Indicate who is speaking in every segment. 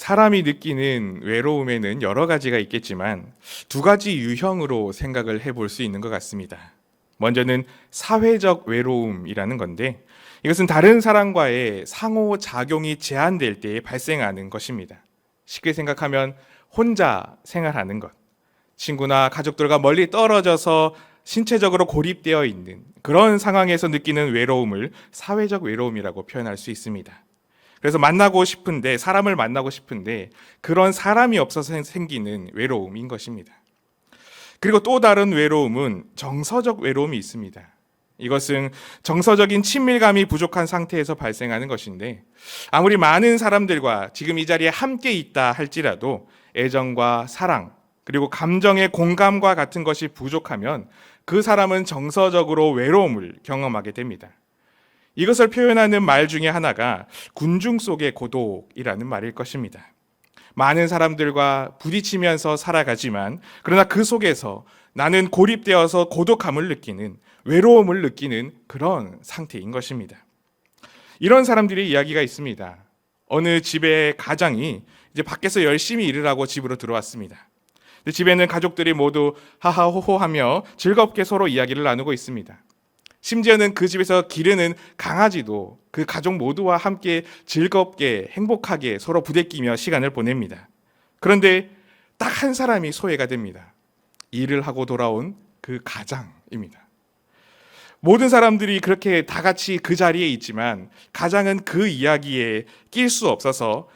Speaker 1: 사람이 느끼는 외로움에는 여러 가지가 있겠지만 두 가지 유형으로 생각을 해볼 수 있는 것 같습니다. 먼저는 사회적 외로움이라는 건데 이것은 다른 사람과의 상호작용이 제한될 때 발생하는 것입니다. 쉽게 생각하면 혼자 생활하는 것, 친구나 가족들과 멀리 떨어져서 신체적으로 고립되어 있는 그런 상황에서 느끼는 외로움을 사회적 외로움이라고 표현할 수 있습니다. 그래서 사람을 만나고 싶은데 그런 사람이 없어서 생기는 외로움인 것입니다. 그리고 또 다른 외로움은 정서적 외로움이 있습니다. 이것은 정서적인 친밀감이 부족한 상태에서 발생하는 것인데 아무리 많은 사람들과 지금 이 자리에 함께 있다 할지라도 애정과 사랑 그리고 감정의 공감과 같은 것이 부족하면 그 사람은 정서적으로 외로움을 경험하게 됩니다. 이것을 표현하는 말 중에 하나가 군중 속의 고독이라는 말일 것입니다. 많은 사람들과 부딪히면서 살아가지만 그러나 그 속에서 나는 고립되어서 고독함을 느끼는 외로움을 느끼는 그런 상태인 것입니다. 이런 사람들의 이야기가 있습니다. 어느 집의 가장이 이제 밖에서 열심히 일을 하고 집으로 들어왔습니다. 집에는 가족들이 모두 하하호호하며 즐겁게 서로 이야기를 나누고 있습니다. 심지어는 그 집에서 기르는 강아지도 그 가족 모두와 함께 즐겁게 행복하게 서로 부대끼며 시간을 보냅니다. 그런데 딱 한 사람이 소외가 됩니다. 일을 하고 돌아온 그 가장입니다. 모든 사람들이 그렇게 다 같이 그 자리에 있지만 가장은 그 이야기에 낄 수 없어서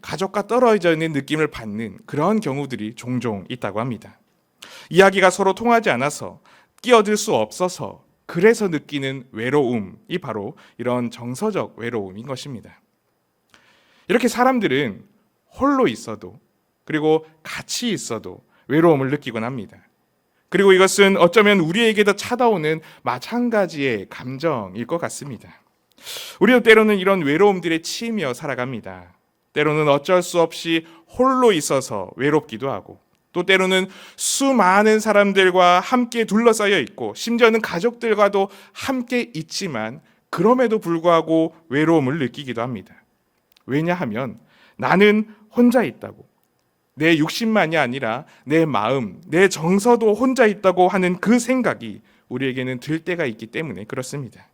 Speaker 1: 가족과 떨어져 있는 느낌을 받는 그런 경우들이 종종 있다고 합니다. 이야기가 서로 통하지 않아서 끼어들 수 없어서 그래서 느끼는 외로움이 바로 이런 정서적 외로움인 것입니다. 이렇게 사람들은 홀로 있어도 그리고 같이 있어도 외로움을 느끼곤 합니다. 그리고 이것은 어쩌면 우리에게도 찾아오는 마찬가지의 감정일 것 같습니다. 우리도 때로는 이런 외로움들에 치이며 살아갑니다. 때로는 어쩔 수 없이 홀로 있어서 외롭기도 하고 또 때로는 수많은 사람들과 함께 둘러싸여 있고 심지어는 가족들과도 함께 있지만 그럼에도 불구하고 외로움을 느끼기도 합니다. 왜냐하면 나는 혼자 있다고 내 육신만이 아니라 내 마음, 내 정서도 혼자 있다고 하는 그 생각이 우리에게는 들 때가 있기 때문에 그렇습니다.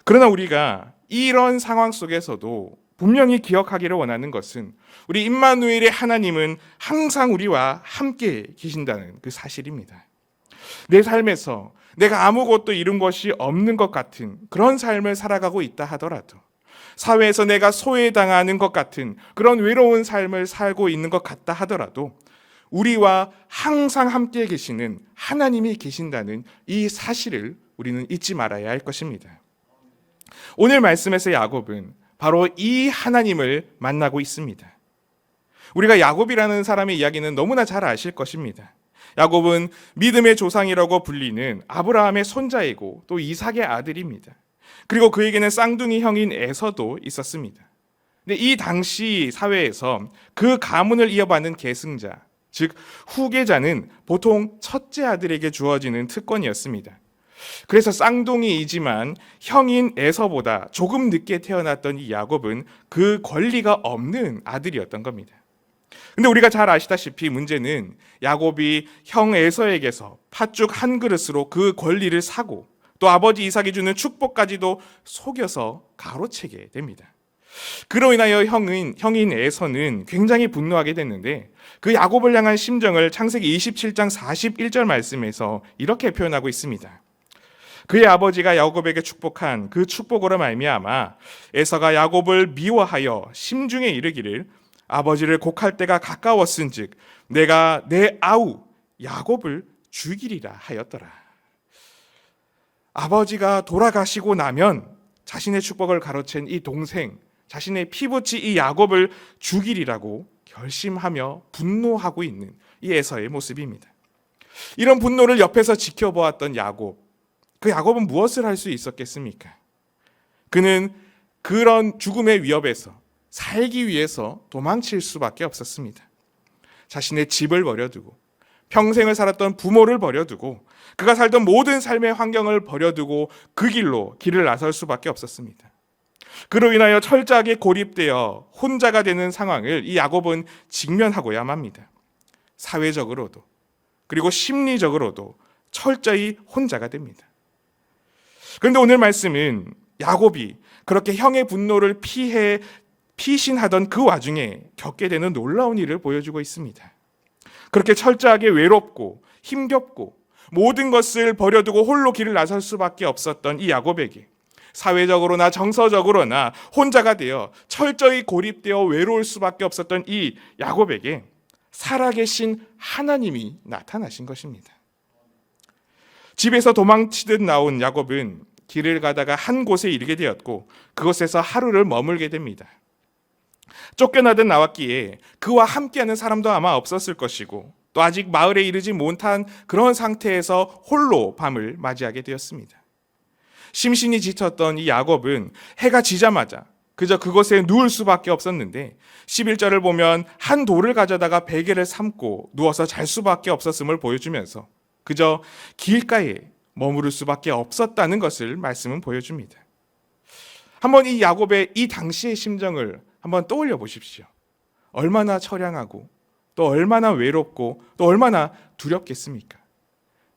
Speaker 1: 그러나 우리가 이런 상황 속에서도 분명히 기억하기를 원하는 것은 우리 임마누엘의 하나님은 항상 우리와 함께 계신다는 그 사실입니다. 내 삶에서 내가 아무것도 이룬 것이 없는 것 같은 그런 삶을 살아가고 있다 하더라도 사회에서 내가 소외당하는 것 같은 그런 외로운 삶을 살고 있는 것 같다 하더라도 우리와 항상 함께 계시는 하나님이 계신다는 이 사실을 우리는 잊지 말아야 할 것입니다. 오늘 말씀에서 야곱은 바로 이 하나님을 만나고 있습니다. 우리가 야곱이라는 사람의 이야기는 너무나 잘 아실 것입니다. 야곱은 믿음의 조상이라고 불리는 아브라함의 손자이고 또 이삭의 아들입니다. 그리고 그에게는 쌍둥이 형인 에서도 있었습니다. 근데 이 당시 사회에서 그 가문을 이어받는 계승자, 즉 후계자는 보통 첫째 아들에게 주어지는 특권이었습니다. 그래서 쌍둥이이지만 형인 에서보다 조금 늦게 태어났던 이 야곱은 그 권리가 없는 아들이었던 겁니다. 근데 우리가 잘 아시다시피 문제는 야곱이 형 에서에게서 팥죽 한 그릇으로 그 권리를 사고 또 아버지 이삭이 주는 축복까지도 속여서 가로채게 됩니다. 그로 인하여 형인 에서는 굉장히 분노하게 됐는데 그 야곱을 향한 심정을 창세기 27장 41절 말씀에서 이렇게 표현하고 있습니다. 그의 아버지가 야곱에게 축복한 그 축복으로 말미암아 에서가 야곱을 미워하여 심중에 이르기를 아버지를 곡할 때가 가까웠은즉 내가 내 아우 야곱을 죽이리라 하였더라. 아버지가 돌아가시고 나면 자신의 축복을 가로챈 이 동생, 자신의 피부치 이 야곱을 죽이리라고 결심하며 분노하고 있는 이 에서의 모습입니다. 이런 분노를 옆에서 지켜보았던 야곱, 그 야곱은 무엇을 할 수 있었겠습니까? 그는 그런 죽음의 위협에서 살기 위해서 도망칠 수밖에 없었습니다. 자신의 집을 버려두고 평생을 살았던 부모를 버려두고 그가 살던 모든 삶의 환경을 버려두고 그 길을 나설 수밖에 없었습니다. 그로 인하여 철저하게 고립되어 혼자가 되는 상황을 이 야곱은 직면하고야 합니다. 사회적으로도 그리고 심리적으로도 철저히 혼자가 됩니다. 그런데 오늘 말씀은 야곱이 그렇게 형의 분노를 피신하던 그 와중에 겪게 되는 놀라운 일을 보여주고 있습니다. 그렇게 철저하게 외롭고 힘겹고 모든 것을 버려두고 홀로 길을 나설 수밖에 없었던 이 야곱에게 사회적으로나 정서적으로나 혼자가 되어 철저히 고립되어 외로울 수밖에 없었던 이 야곱에게 살아계신 하나님이 나타나신 것입니다. 집에서 도망치듯 나온 야곱은 길을 가다가 한 곳에 이르게 되었고 그곳에서 하루를 머물게 됩니다. 쫓겨나듯 나왔기에 그와 함께하는 사람도 아마 없었을 것이고 또 아직 마을에 이르지 못한 그런 상태에서 홀로 밤을 맞이하게 되었습니다. 심신이 지쳤던 이 야곱은 해가 지자마자 그저 그곳에 누울 수밖에 없었는데 11절을 보면 한 돌을 가져다가 베개를 삼고 누워서 잘 수밖에 없었음을 보여주면서 그저 길가에 머무를 수밖에 없었다는 것을 말씀은 보여줍니다. 한번 이 야곱의 이 당시의 심정을 한번 떠올려 보십시오. 얼마나 처량하고 또 얼마나 외롭고 또 얼마나 두렵겠습니까?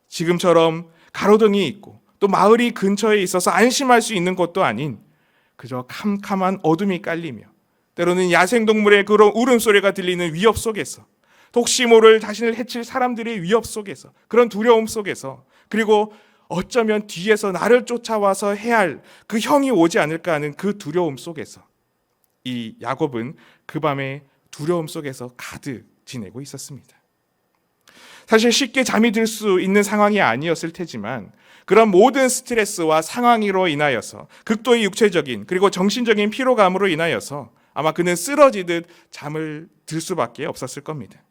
Speaker 1: 지금처럼 가로등이 있고 또 마을이 근처에 있어서 안심할 수 있는 곳도 아닌 그저 캄캄한 어둠이 깔리며 때로는 야생동물의 그런 울음소리가 들리는 위협 속에서 혹시 모를 자신을 해칠 사람들의 위협 속에서 그런 두려움 속에서 그리고 어쩌면 뒤에서 나를 쫓아와서 해야 할 그 형이 오지 않을까 하는 그 두려움 속에서 이 야곱은 그 밤에 두려움 속에서 가득 지내고 있었습니다. 사실 쉽게 잠이 들 수 있는 상황이 아니었을 테지만 그런 모든 스트레스와 상황으로 인하여서 극도의 육체적인 그리고 정신적인 피로감으로 인하여서 아마 그는 쓰러지듯 잠을 들 수밖에 없었을 겁니다.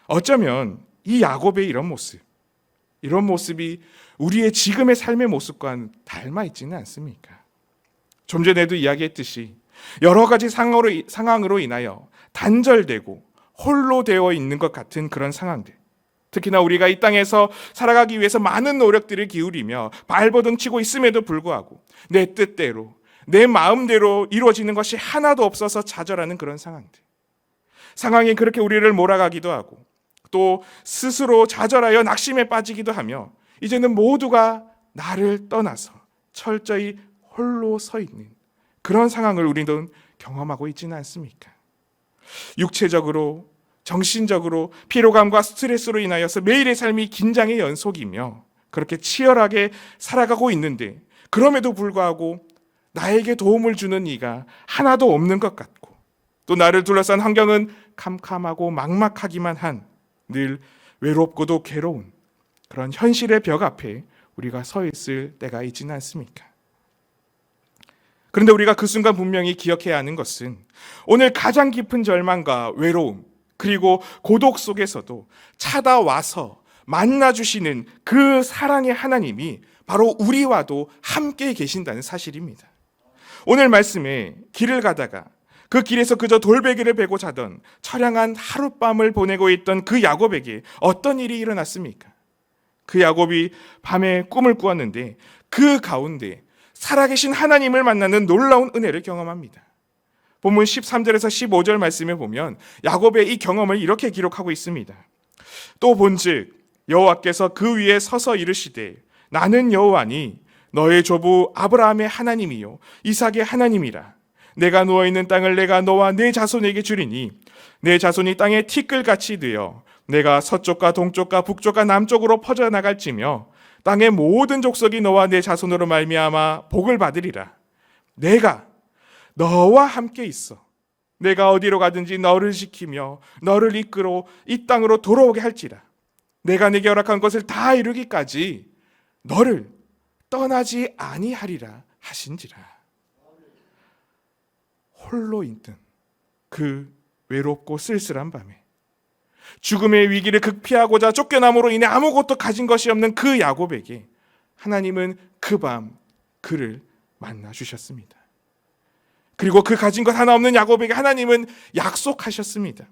Speaker 1: 어쩌면 이 야곱의 이런 모습이 우리의 지금의 삶의 모습과는 닮아 있지는 않습니까? 좀 전에도 이야기했듯이 여러 가지 상황으로 인하여 단절되고 홀로 되어 있는 것 같은 그런 상황들, 특히나 우리가 이 땅에서 살아가기 위해서 많은 노력들을 기울이며 발버둥 치고 있음에도 불구하고 내 뜻대로 내 마음대로 이루어지는 것이 하나도 없어서 좌절하는 그런 상황이 그렇게 우리를 몰아가기도 하고 또 스스로 좌절하여 낙심에 빠지기도 하며 이제는 모두가 나를 떠나서 철저히 홀로 서 있는 그런 상황을 우리는 경험하고 있지는 않습니까? 육체적으로 정신적으로 피로감과 스트레스로 인하여서 매일의 삶이 긴장의 연속이며 그렇게 치열하게 살아가고 있는데 그럼에도 불구하고 나에게 도움을 주는 이가 하나도 없는 것 같고 또 나를 둘러싼 환경은 캄캄하고 막막하기만 한 늘 외롭고도 괴로운 그런 현실의 벽 앞에 우리가 서 있을 때가 있지는 않습니까? 그런데 우리가 그 순간 분명히 기억해야 하는 것은 오늘 가장 깊은 절망과 외로움 그리고 고독 속에서도 찾아와서 만나주시는 그 사랑의 하나님이 바로 우리와도 함께 계신다는 사실입니다. 오늘 말씀에 길을 가다가 그 길에서 그저 돌베개를 베고 자던 처량한 하룻밤을 보내고 있던 그 야곱에게 어떤 일이 일어났습니까? 그 야곱이 밤에 꿈을 꾸었는데 그 가운데 살아계신 하나님을 만나는 놀라운 은혜를 경험합니다. 본문 13절에서 15절 말씀에 보면 야곱의 이 경험을 이렇게 기록하고 있습니다. 또 본즉 여호와께서 그 위에 서서 이르시되 나는 여호와니 너의 조부 아브라함의 하나님이요 이삭의 하나님이라. 내가 누워있는 땅을 내가 너와 내 자손에게 주리니 내 자손이 땅에 티끌같이 되어 내가 서쪽과 동쪽과 북쪽과 남쪽으로 퍼져나갈지며 땅의 모든 족속이 너와 내 자손으로 말미암아 복을 받으리라. 내가 너와 함께 있어 내가 어디로 가든지 너를 지키며 너를 이끌어 이 땅으로 돌아오게 할지라. 내가 내게 허락한 것을 다 이루기까지 너를 떠나지 아니하리라 하신지라. 홀로 있던 그 외롭고 쓸쓸한 밤에 죽음의 위기를 극피하고자 쫓겨남으로 인해 아무것도 가진 것이 없는 그 야곱에게 하나님은 그 밤 그를 만나 주셨습니다. 그리고 그 가진 것 하나 없는 야곱에게 하나님은 약속하셨습니다.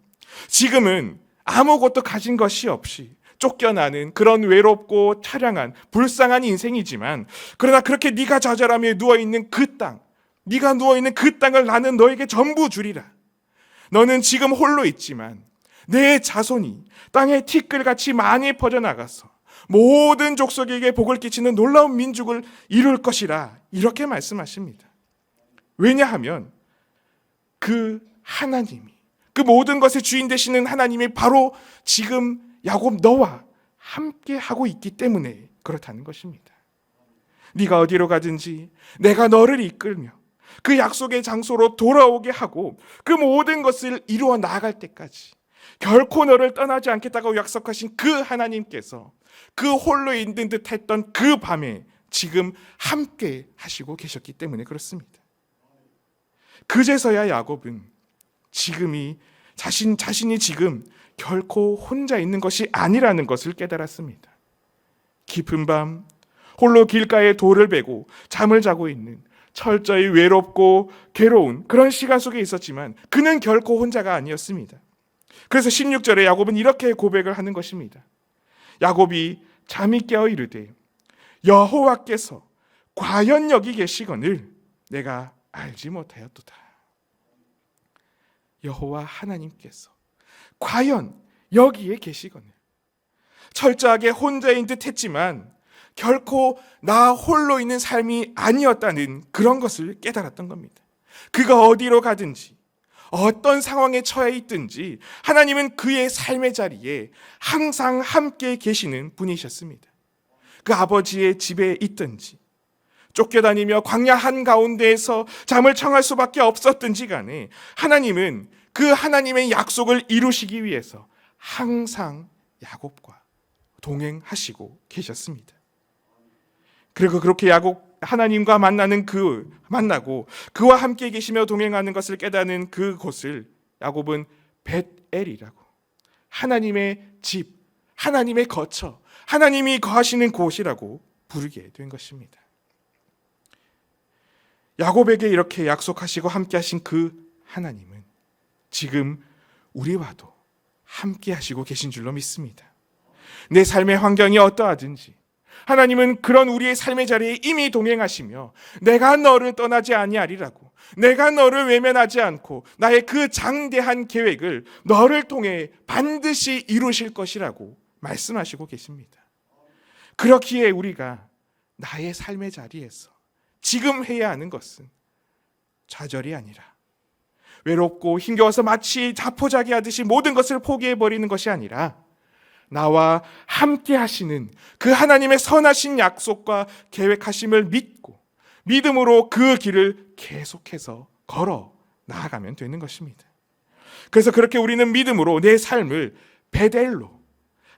Speaker 1: 지금은 아무것도 가진 것이 없이 쫓겨나는 그런 외롭고 타량한 불쌍한 인생이지만, 그러나 그렇게 네가 좌절하며 누워있는 그 땅, 네가 누워있는 그 땅을 나는 너에게 전부 주리라. 너는 지금 홀로 있지만 내 자손이 땅의 티끌같이 많이 퍼져나가서 모든 족속에게 복을 끼치는 놀라운 민족을 이룰 것이라. 이렇게 말씀하십니다. 왜냐하면 그 하나님이, 그 모든 것의 주인 되시는 하나님이 바로 지금 야곱 너와 함께 하고 있기 때문에 그렇다는 것입니다. 네가 어디로 가든지 내가 너를 이끌며 그 약속의 장소로 돌아오게 하고 그 모든 것을 이루어 나아갈 때까지 결코 너를 떠나지 않겠다고 약속하신 그 하나님께서 그 홀로 있는 듯 했던 그 밤에 지금 함께 하시고 계셨기 때문에 그렇습니다. 그제서야 야곱은 자신이 지금 결코 혼자 있는 것이 아니라는 것을 깨달았습니다. 깊은 밤 홀로 길가에 돌을 베고 잠을 자고 있는 철저히 외롭고 괴로운 그런 시간 속에 있었지만 그는 결코 혼자가 아니었습니다. 그래서 16절에 야곱은 이렇게 고백을 하는 것입니다. 야곱이 잠이 깨어 이르되 여호와께서 과연 여기 계시거늘 내가 알지 못하였도다. 여호와 하나님께서 과연 여기에 계시거늘, 철저하게 혼자인 듯 했지만 결코 나 홀로 있는 삶이 아니었다는 그런 것을 깨달았던 겁니다. 그가 어디로 가든지 어떤 상황에 처해 있든지 하나님은 그의 삶의 자리에 항상 함께 계시는 분이셨습니다. 그 아버지의 집에 있든지 쫓겨다니며 광야 한가운데에서 잠을 청할 수밖에 없었든지 간에 하나님은 그 하나님의 약속을 이루시기 위해서 항상 야곱과 동행하시고 계셨습니다. 그리고 그렇게 야곱 하나님과 만나고 그와 함께 계시며 동행하는 것을 깨닫는 그곳을 야곱은 벳엘이라고, 하나님의 집, 하나님의 거처, 하나님이 거하시는 곳이라고 부르게 된 것입니다. 야곱에게 이렇게 약속하시고 함께 하신 그 하나님은 지금 우리와도 함께 하시고 계신 줄로 믿습니다. 내 삶의 환경이 어떠하든지 하나님은 그런 우리의 삶의 자리에 이미 동행하시며 내가 너를 떠나지 아니하리라고, 내가 너를 외면하지 않고 나의 그 장대한 계획을 너를 통해 반드시 이루실 것이라고 말씀하시고 계십니다. 그렇기에 우리가 나의 삶의 자리에서 지금 해야 하는 것은 좌절이 아니라, 외롭고 힘겨워서 마치 자포자기 하듯이 모든 것을 포기해버리는 것이 아니라 나와 함께 하시는 그 하나님의 선하신 약속과 계획하심을 믿고 믿음으로 그 길을 계속해서 걸어 나아가면 되는 것입니다. 그래서 그렇게 우리는 믿음으로 내 삶을 베델로,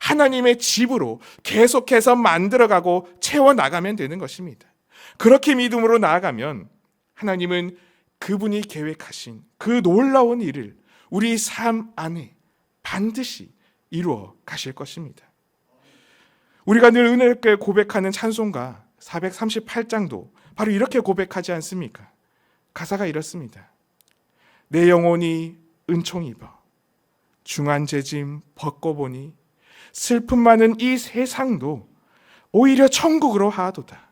Speaker 1: 하나님의 집으로 계속해서 만들어가고 채워나가면 되는 것입니다. 그렇게 믿음으로 나아가면 하나님은 그분이 계획하신 그 놀라운 일을 우리 삶 안에 반드시 이루어 가실 것입니다. 우리가 늘 은혜롭게 고백하는 찬송가 438장도 바로 이렇게 고백하지 않습니까? 가사가 이렇습니다. 내 영혼이 은총 입어 중한 재짐 벗고 보니 슬픔 많은 이 세상도 오히려 천국으로 하도다.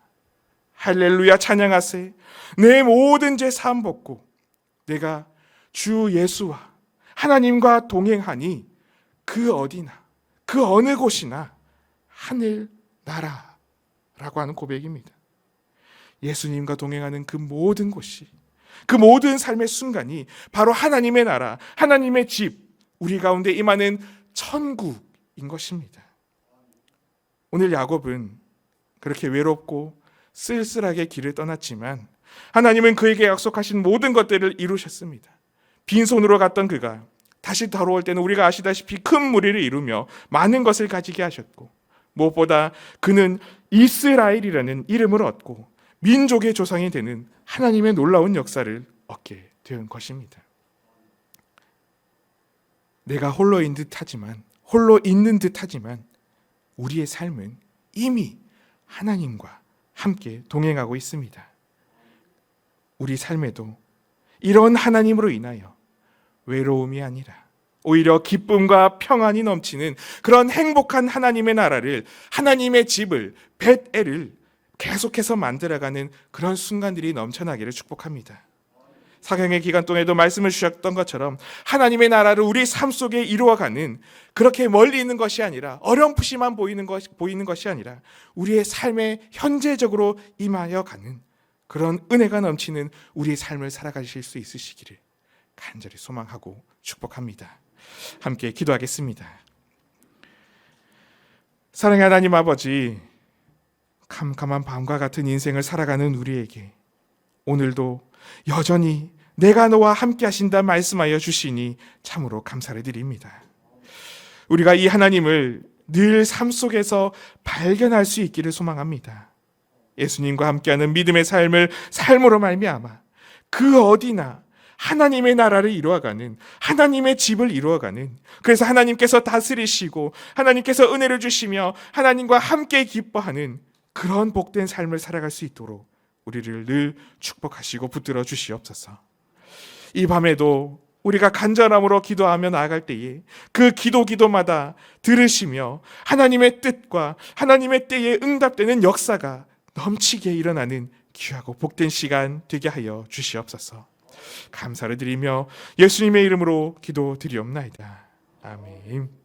Speaker 1: 할렐루야 찬양하세. 내 모든 죄 사함 벗고 내가 주 예수와 하나님과 동행하니 그 어디나 그 어느 곳이나 하늘 나라라고 하는 고백입니다. 예수님과 동행하는 그 모든 곳이, 그 모든 삶의 순간이 바로 하나님의 나라, 하나님의 집, 우리 가운데 임하는 천국인 것입니다. 오늘 야곱은 그렇게 외롭고 쓸쓸하게 길을 떠났지만 하나님은 그에게 약속하신 모든 것들을 이루셨습니다. 빈손으로 갔던 그가 다시 돌아올 때는 우리가 아시다시피 큰 무리를 이루며 많은 것을 가지게 하셨고, 무엇보다 그는 이스라엘이라는 이름을 얻고 민족의 조상이 되는 하나님의 놀라운 역사를 얻게 된 것입니다. 내가 홀로 있는 듯하지만 우리의 삶은 이미 하나님과 함께 동행하고 있습니다. 우리 삶에도 이런 하나님으로 인하여 외로움이 아니라 오히려 기쁨과 평안이 넘치는 그런 행복한 하나님의 나라를, 하나님의 집을, 벳엘을 계속해서 만들어가는 그런 순간들이 넘쳐나기를 축복합니다. 사경의 기간 동안에도 말씀을 주셨던 것처럼 하나님의 나라를 우리 삶 속에 이루어가는, 그렇게 멀리 있는 것이 아니라 어렴풋이만 보이는 것이 아니라 우리의 삶에 현재적으로 임하여 가는 그런 은혜가 넘치는 우리의 삶을 살아가실 수 있으시기를 간절히 소망하고 축복합니다. 함께 기도하겠습니다. 사랑의 하나님 아버지, 캄캄한 밤과 같은 인생을 살아가는 우리에게 오늘도 여전히 내가 너와 함께 하신다 말씀하여 주시니 참으로 감사를 드립니다. 우리가 이 하나님을 늘 삶 속에서 발견할 수 있기를 소망합니다. 예수님과 함께하는 믿음의 삶을 삶으로 말미암아 그 어디나 하나님의 나라를 이루어가는, 하나님의 집을 이루어가는, 그래서 하나님께서 다스리시고 하나님께서 은혜를 주시며 하나님과 함께 기뻐하는 그런 복된 삶을 살아갈 수 있도록 우리를 늘 축복하시고 붙들어 주시옵소서. 이 밤에도 우리가 간절함으로 기도하며 나아갈 때에 그 기도마다 들으시며 하나님의 뜻과 하나님의 때에 응답되는 역사가 넘치게 일어나는 귀하고 복된 시간 되게 하여 주시옵소서. 감사를 드리며 예수님의 이름으로 기도드리옵나이다. 아멘.